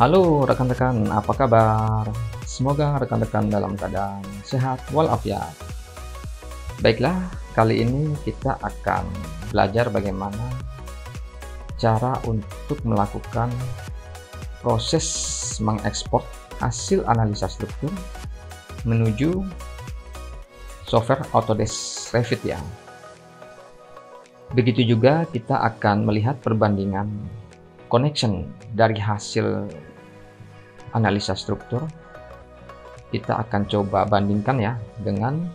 Halo rekan-rekan, apa kabar? Semoga rekan-rekan dalam keadaan sehat walafiat. Baiklah, kali ini kita akan belajar bagaimana cara untuk melakukan proses mengekspor hasil analisa struktur menuju software Autodesk Revit ya. Begitu juga kita akan melihat perbandingan connection dari hasil analisa struktur. Kita akan coba bandingkan ya dengan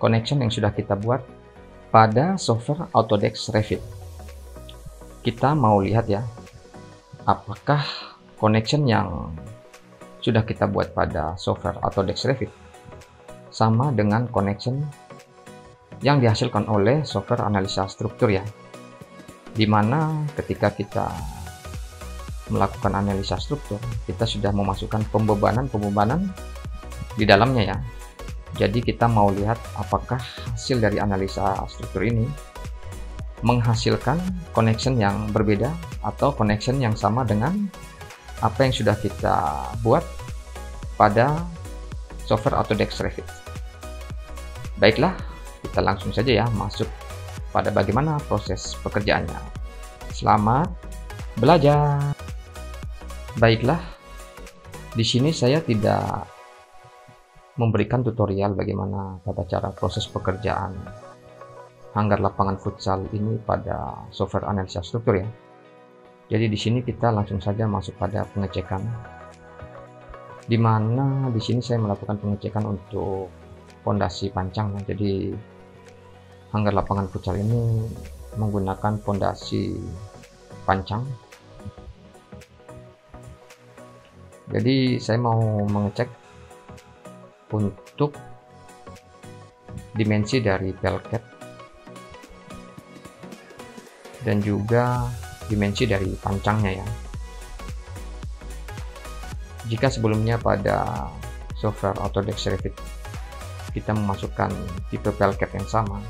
connection yang sudah kita buat pada software Autodesk Revit. Kita mau lihat ya, apakah connection yang sudah kita buat pada software Autodesk Revit sama dengan connection yang dihasilkan oleh software analisa struktur ya, dimana ketika kita melakukan analisa struktur, kita sudah memasukkan pembebanan di dalamnya ya. Jadi kita mau lihat apakah hasil dari analisa struktur ini menghasilkan connection yang berbeda atau connection yang sama dengan apa yang sudah kita buat pada software Autodesk Revit. Baiklah, kita langsung saja ya masuk pada bagaimana proses pekerjaannya. Selamat belajar. Baiklah, di sini saya tidak memberikan tutorial bagaimana tata cara proses pekerjaan hanggar lapangan futsal ini pada software analisa struktur ya. Jadi di sini kita langsung saja masuk pada pengecekan, di mana di sini saya melakukan pengecekan untuk fondasi pancang ya. Jadi hanggar lapangan futsal ini menggunakan fondasi pancang. Jadi saya mau mengecek untuk dimensi dari pelket dan juga dimensi dari pancangnya ya. Jika sebelumnya pada software Autodesk Revit kita memasukkan tipe pelket yang sama,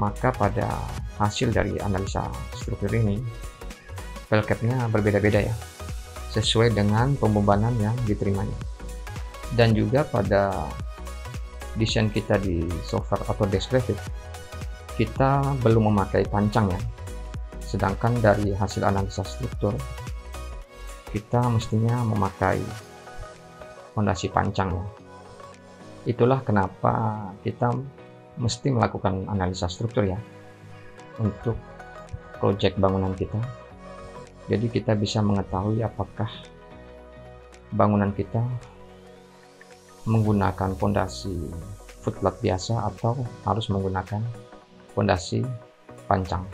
maka pada hasil dari analisa struktur ini pelketnya berbeda-beda ya, sesuai dengan pembebanan yang diterimanya. Dan juga pada desain kita di software Autodesk Revit, kita belum memakai pancang ya, sedangkan dari hasil analisa struktur kita mestinya memakai fondasi pancang ya. Itulah kenapa kita mesti melakukan analisa struktur ya untuk proyek bangunan kita. Jadi kita bisa mengetahui apakah bangunan kita menggunakan fondasi footplate biasa atau harus menggunakan fondasi pancang.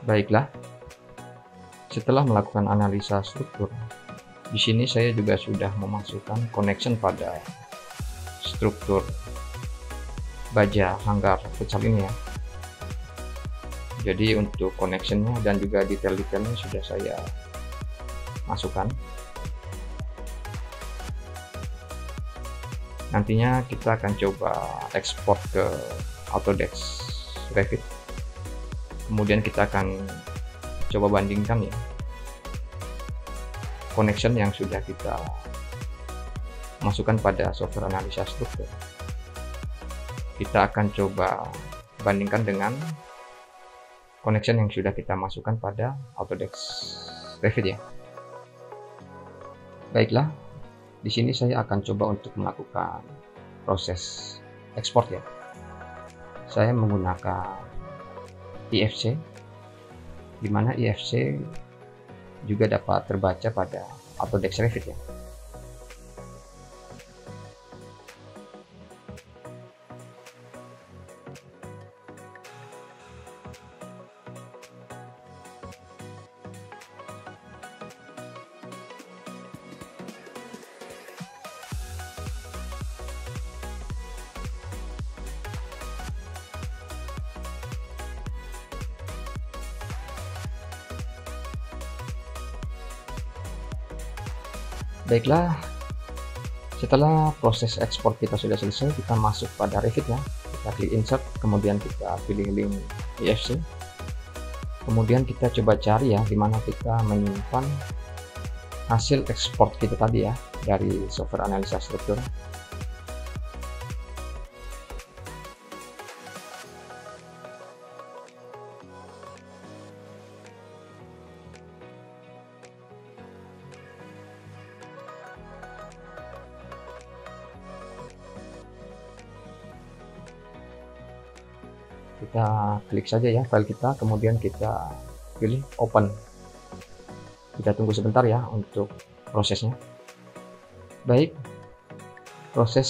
Baiklah, setelah melakukan analisa struktur, di sini saya juga sudah memasukkan connection pada struktur baja hanggar futsal ini ya. Jadi untuk connectionnya dan juga detail-detailnya sudah saya masukkan. Nantinya kita akan coba ekspor ke Autodesk Revit. Kemudian kita akan coba bandingkan ya connection yang sudah kita masukkan pada software analisa struktur. Kita akan coba bandingkan dengan connection yang sudah kita masukkan pada Autodesk Revit ya. Baiklah, di sini saya akan coba untuk melakukan proses ekspor ya. Saya menggunakan IFC, di mana IFC juga dapat terbaca pada Autodesk Revit ya. Baiklah, setelah proses ekspor kita sudah selesai, kita masuk pada Revit ya. Kita klik insert, kemudian kita pilih link IFC. Kemudian kita coba cari ya di mana kita menyimpan hasil ekspor kita tadi ya dari software analisa struktur. Kita klik saja ya file kita, kemudian kita pilih open. Kita tunggu sebentar ya untuk prosesnya. Baik, proses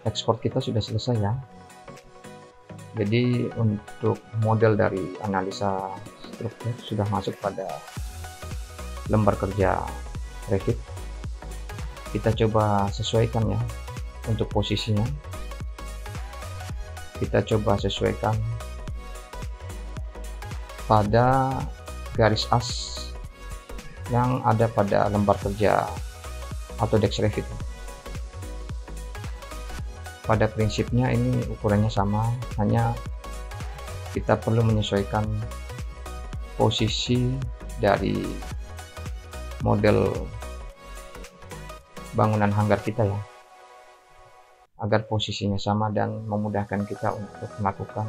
ekspor kita sudah selesai ya. Jadi untuk model dari analisa struktur sudah masuk pada lembar kerja Revit. Kita coba sesuaikan ya untuk posisinya. Kita coba sesuaikan pada garis as yang ada pada lembar kerja Autodesk Revit. Pada prinsipnya ini ukurannya sama, hanya kita perlu menyesuaikan posisi dari model bangunan hanggar kita ya, agar posisinya sama dan memudahkan kita untuk melakukan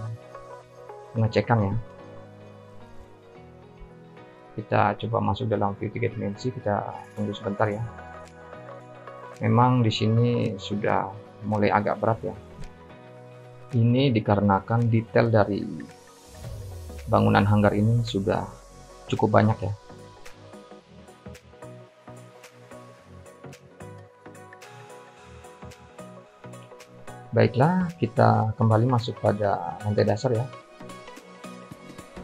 pengecekan ya. Kita coba masuk dalam view 3 dimensi, kita tunggu sebentar ya. Memang di sini sudah mulai agak berat ya. Ini dikarenakan detail dari bangunan hanggar ini sudah cukup banyak ya. Baiklah, kita kembali masuk pada lantai dasar ya.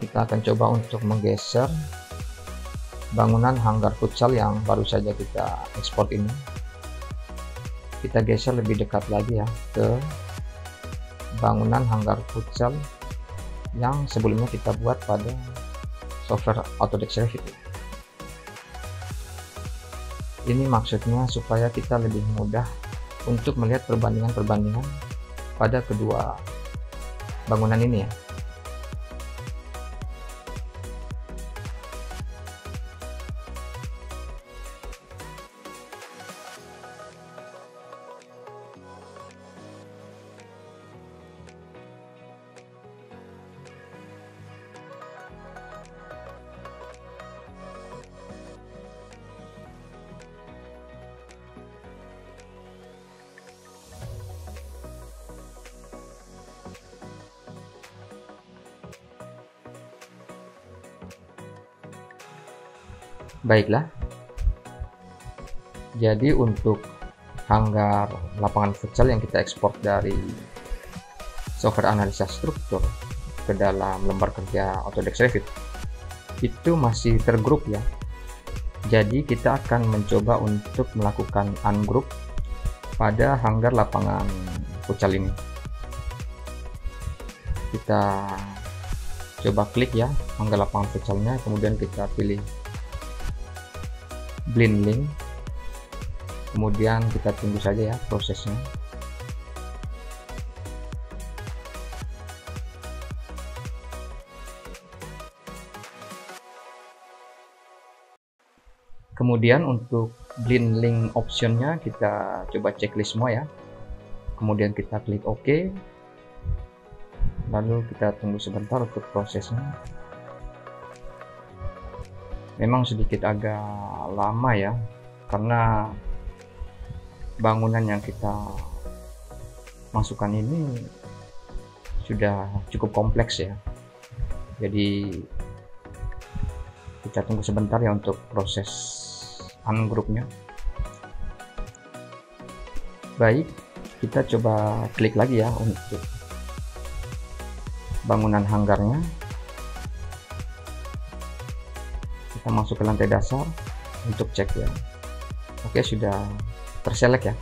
Kita akan coba untuk menggeser bangunan hanggar futsal yang baru saja kita ekspor ini. Kita geser lebih dekat lagi ya ke bangunan hanggar futsal yang sebelumnya kita buat pada software Autodesk Revit. Ini maksudnya supaya kita lebih mudah untuk melihat perbandingan-perbandingan pada kedua bangunan ini ya. Baiklah, jadi untuk hanggar lapangan futsal yang kita ekspor dari software analisa struktur ke dalam lembar kerja Autodesk Revit itu masih tergrup ya. Jadi kita akan mencoba untuk melakukan ungroup pada hanggar lapangan futsal ini. Kita coba klik ya hanggar lapangan futsalnya, kemudian kita pilih blend link, kemudian kita tunggu saja ya prosesnya. Kemudian untuk blend link optionnya kita coba checklist semua ya, kemudian kita klik OK, lalu kita tunggu sebentar untuk prosesnya. Memang sedikit agak lama ya, karena bangunan yang kita masukkan ini sudah cukup kompleks ya. Jadi kita tunggu sebentar ya untuk proses ungroupnya. Baik, kita coba klik lagi ya untuk bangunan hanggarnya. Kita masuk ke lantai dasar untuk cek ya. Oke, sudah terselect ya,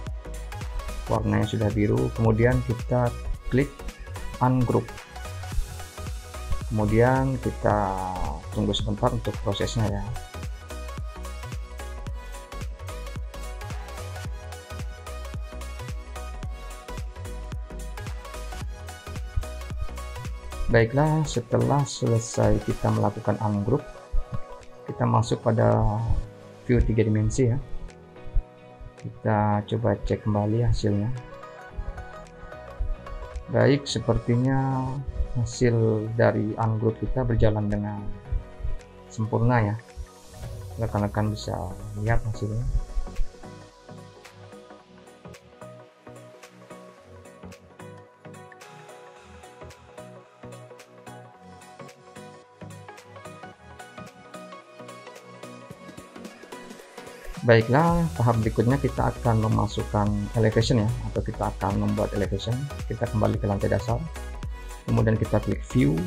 warnanya sudah biru. Kemudian kita klik ungroup, kemudian kita tunggu sebentar untuk prosesnya ya. Baiklah, setelah selesai kita melakukan ungroup, kita masuk pada view 3 dimensi ya. Kita coba cek kembali hasilnya. Baik, sepertinya hasil dari ungroup kita berjalan dengan sempurna ya. Rekan-rekan bisa lihat hasilnya. Baiklah, tahap berikutnya kita akan memasukkan elevation ya, atau kita akan membuat elevation. Kita kembali ke lantai dasar, kemudian kita klik view,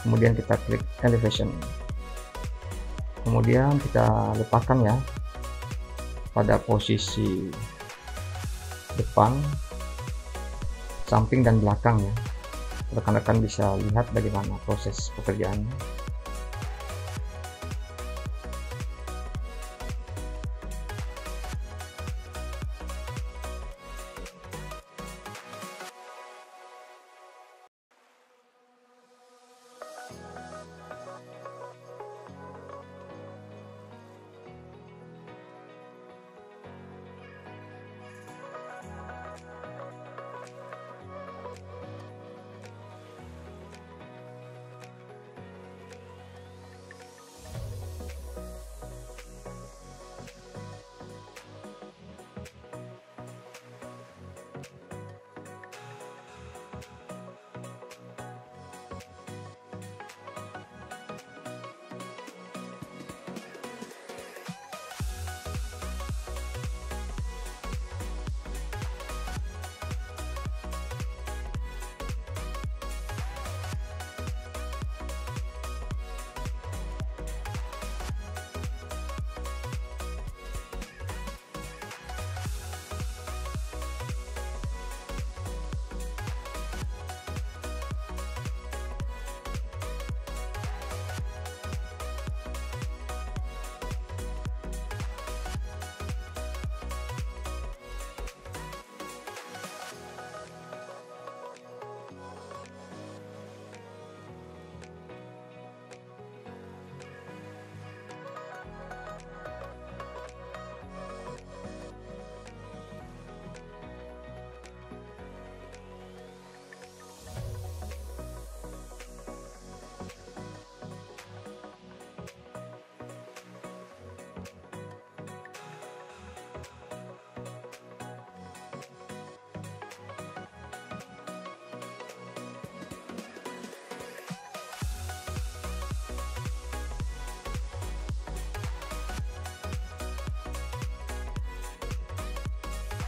kemudian kita klik elevation, kemudian kita letakkan ya pada posisi depan, samping dan belakang ya. Rekan-rekan bisa lihat bagaimana proses pekerjaannya.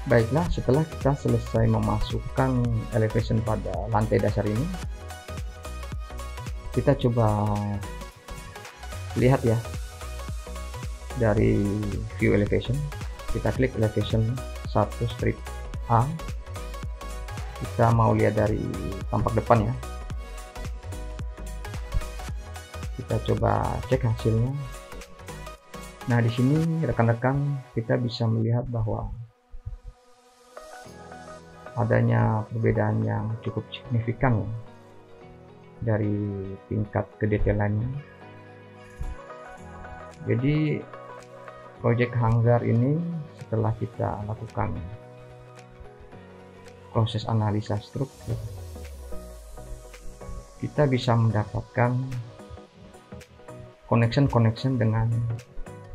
Baiklah, setelah kita selesai memasukkan elevation pada lantai dasar ini, kita coba lihat ya dari view elevation. Kita klik elevation 1 strip A. Kita mau lihat dari tampak depan ya. Kita coba cek hasilnya. Nah, di sini rekan-rekan kita bisa melihat bahwa adanya perbedaan yang cukup signifikan ya, dari tingkat kedetailannya. Jadi project Hanggar ini setelah kita lakukan proses analisa struktur, kita bisa mendapatkan connection dengan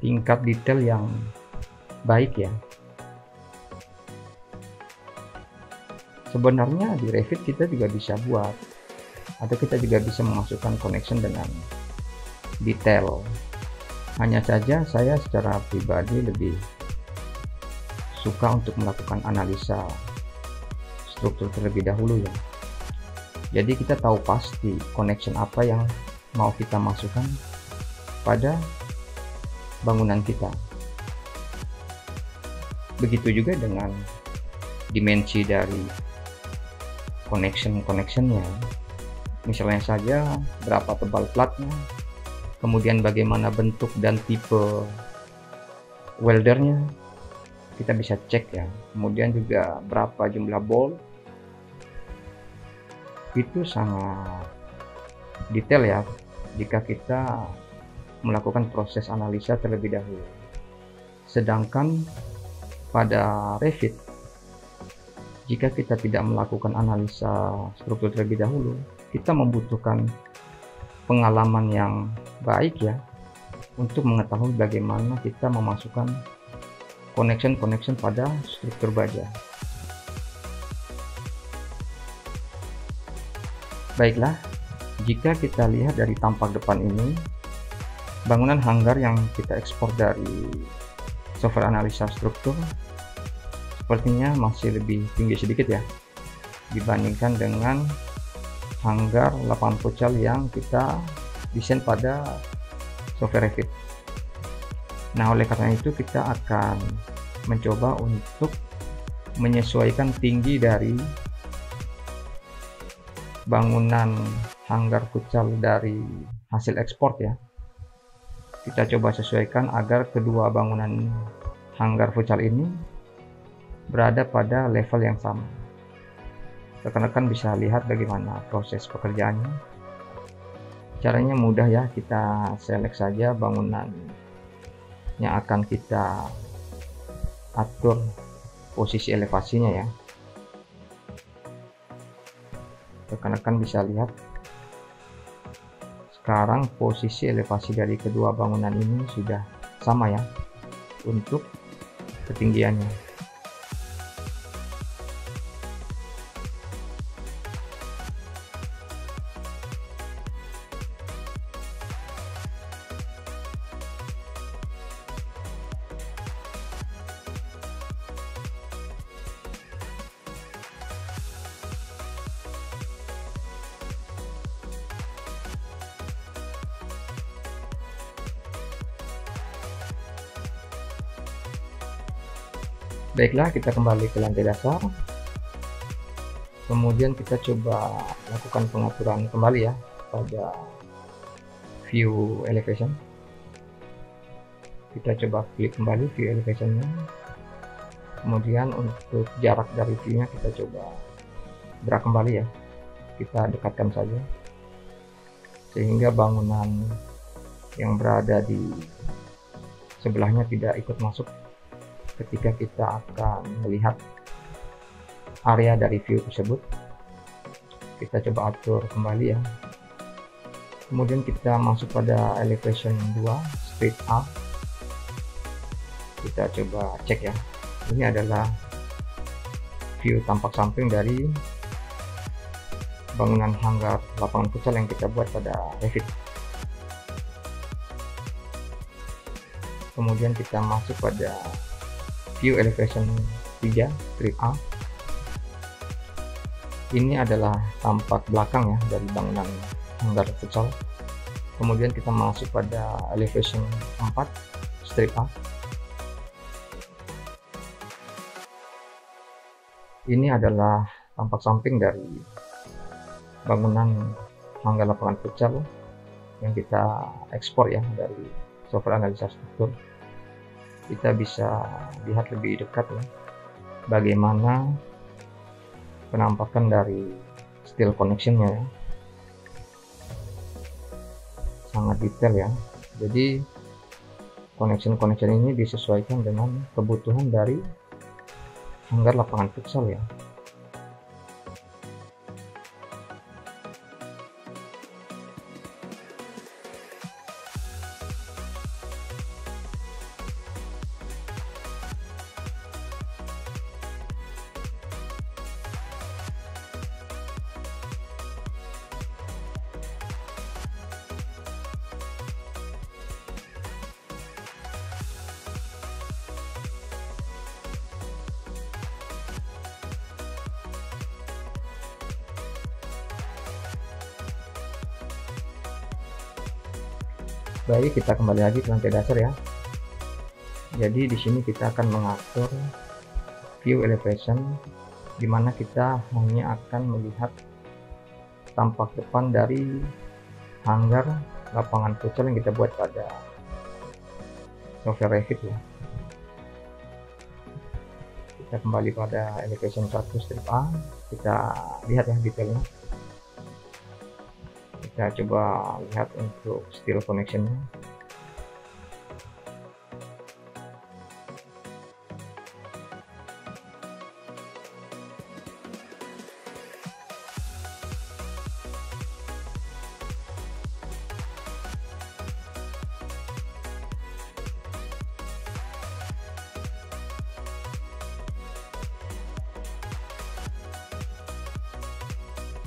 tingkat detail yang baik ya. Sebenarnya di Revit kita juga bisa buat, atau kita juga bisa memasukkan connection dengan detail. Hanya saja saya secara pribadi lebih suka untuk melakukan analisa struktur terlebih dahulu ya. Jadi kita tahu pasti connection apa yang mau kita masukkan pada bangunan kita. Begitu juga dengan dimensi dari connection-nya, misalnya saja berapa tebal platnya, kemudian bagaimana bentuk dan tipe weldernya, kita bisa cek ya. Kemudian juga berapa jumlah bolt, itu sangat detail ya jika kita melakukan proses analisa terlebih dahulu. Sedangkan pada Revit, jika kita tidak melakukan analisa struktur terlebih dahulu, kita membutuhkan pengalaman yang baik ya untuk mengetahui bagaimana kita memasukkan connection pada struktur baja. Baiklah, jika kita lihat dari tampak depan ini, bangunan hanggar yang kita ekspor dari software analisa struktur sepertinya masih lebih tinggi sedikit ya dibandingkan dengan hanggar lapangan futsal yang kita desain pada software Revit. Nah, oleh karena itu kita akan mencoba untuk menyesuaikan tinggi dari bangunan hanggar futsal dari hasil ekspor ya. Kita coba sesuaikan agar kedua bangunan hanggar futsal ini berada pada level yang sama. Rekan-rekan bisa lihat bagaimana proses pekerjaannya. Caranya mudah ya, kita select saja bangunan yang akan kita atur posisi elevasinya ya. Rekan-rekan bisa lihat sekarang posisi elevasi dari kedua bangunan ini sudah sama ya untuk ketinggiannya. Baiklah, kita kembali ke lantai dasar. Kemudian kita coba lakukan pengaturan kembali ya pada view elevation. Kita coba klik kembali view elevationnya. Kemudian untuk jarak dari view-nya kita coba drag kembali ya. Kita dekatkan saja sehingga bangunan yang berada di sebelahnya tidak ikut masuk ketika kita akan melihat area dari view tersebut. Kita coba atur kembali ya. Kemudian kita masuk pada elevation 2 straight up. Kita coba cek ya. Ini adalah view tampak samping dari bangunan hanggar lapangan futsal yang kita buat pada Revit. Kemudian kita masuk pada view elevation 3 strip A. Ini adalah tampak belakang ya dari bangunan hanggar futsal. Kemudian kita masuk pada elevation 4 strip A. Ini adalah tampak samping dari bangunan hanggar lapangan futsal yang kita ekspor ya dari software analisa struktur. Kita bisa lihat lebih dekat ya bagaimana penampakan dari steel connectionnya ya. Sangat detail ya. Jadi connection ini disesuaikan dengan kebutuhan dari hanggar lapangan futsal ya. Baik, kita kembali lagi ke lantai dasar ya. Jadi di sini kita akan mengatur view elevation, di mana kita hanya akan melihat tampak depan dari hanggar lapangan futsal yang kita buat pada software Revit ya. Kita kembali pada elevation 1 strip A, kita lihat ya detailnya. Kita Kita coba lihat untuk steel connectionnya.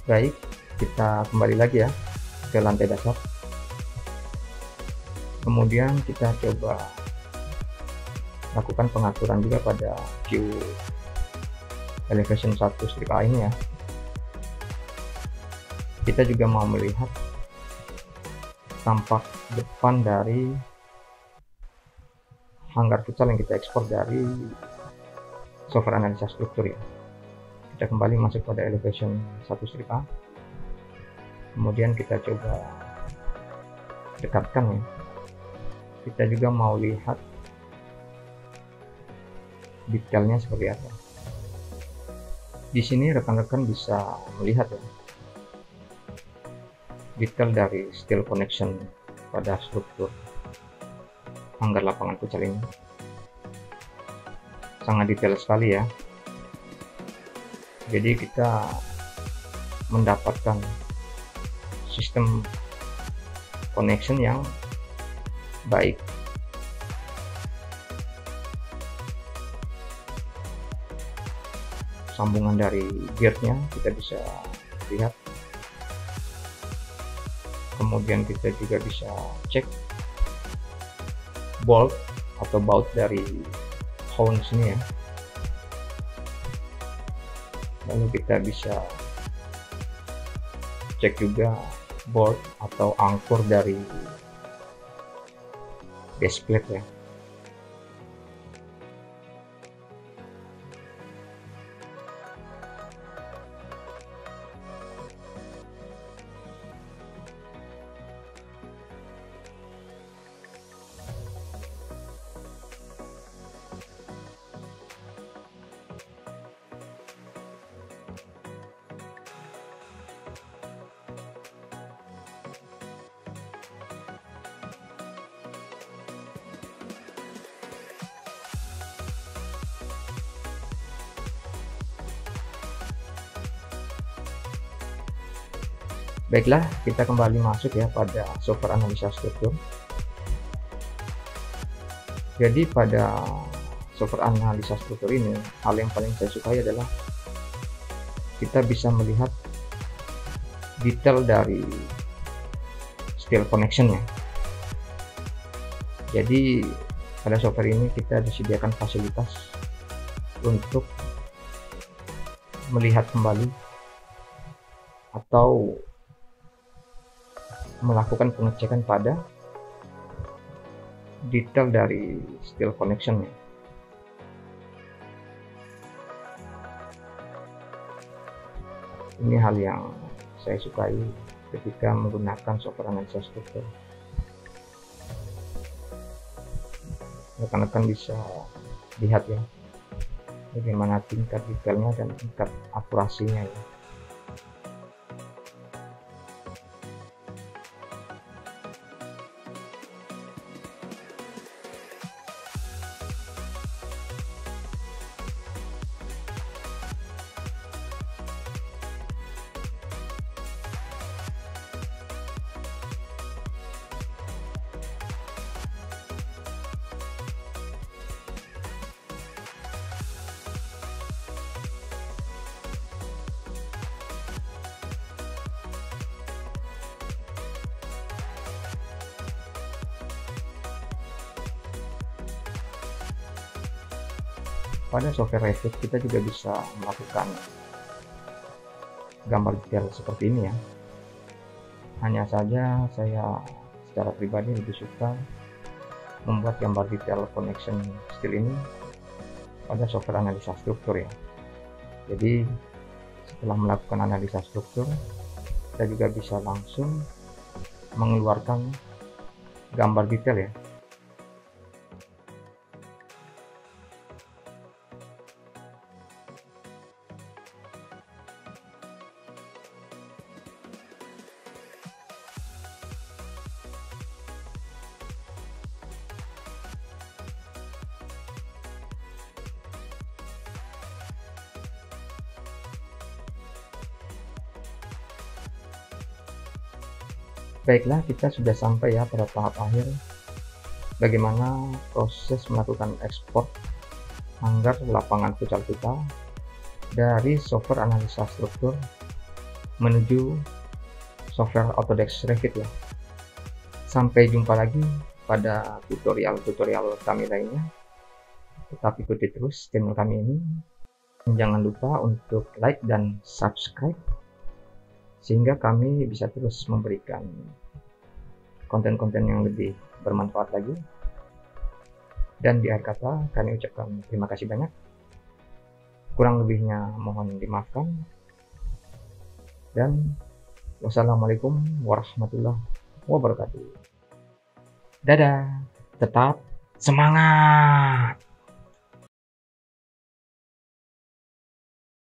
Baik, kita kembali lagi ya ke lantai dasar. Kemudian kita coba lakukan pengaturan juga pada view elevation 1 strip A ini ya. Kita juga mau melihat tampak depan dari hanggar futsal yang kita ekspor dari software analisa struktur ya. Kita kembali masuk pada elevation 1 strip A, kemudian kita coba dekatkan ya. Kita juga mau lihat detailnya seperti apa. Di sini rekan-rekan bisa melihat ya detail dari steel connection pada struktur hanggar lapangan futsal ini. Sangat detail sekali ya. Jadi kita mendapatkan sistem connection yang baik. Sambungan dari gearnya kita bisa lihat. Kemudian kita juga bisa cek bolt atau baut dari hound sini ya. Lalu kita bisa cek juga bolt atau angkur dari base plate ya. Baiklah, kita kembali masuk ya pada software analisa struktur. Jadi pada software analisa struktur ini, hal yang paling saya sukai adalah kita bisa melihat detail dari steel connection-nya. Jadi pada software ini kita disediakan fasilitas untuk melihat kembali atau melakukan pengecekan pada detail dari steel connection. Ini hal yang saya sukai ketika menggunakan software analisa struktur. Rekan-rekan bisa lihat ya bagaimana tingkat detailnya dan tingkat akurasinya ya. Pada software Revit kita juga bisa melakukan gambar detail seperti ini ya. Hanya saja saya secara pribadi lebih suka membuat gambar detail connection steel ini pada software analisa struktur ya. Jadi setelah melakukan analisa struktur, kita juga bisa langsung mengeluarkan gambar detail ya. Baiklah, kita sudah sampai ya pada tahap akhir. Bagaimana proses melakukan ekspor hanggar lapangan futsal kita dari software analisa struktur menuju software Autodesk Revit ya. Sampai jumpa lagi pada tutorial-tutorial kami lainnya. Tetap ikuti terus channel kami ini. Jangan lupa untuk like dan subscribe sehingga kami bisa terus memberikan konten-konten yang lebih bermanfaat lagi. Dan di akhir kata kami ucapkan terima kasih banyak. Kurang lebihnya mohon dimaafkan. Dan wassalamualaikum warahmatullahi wabarakatuh. Dadah, tetap semangat!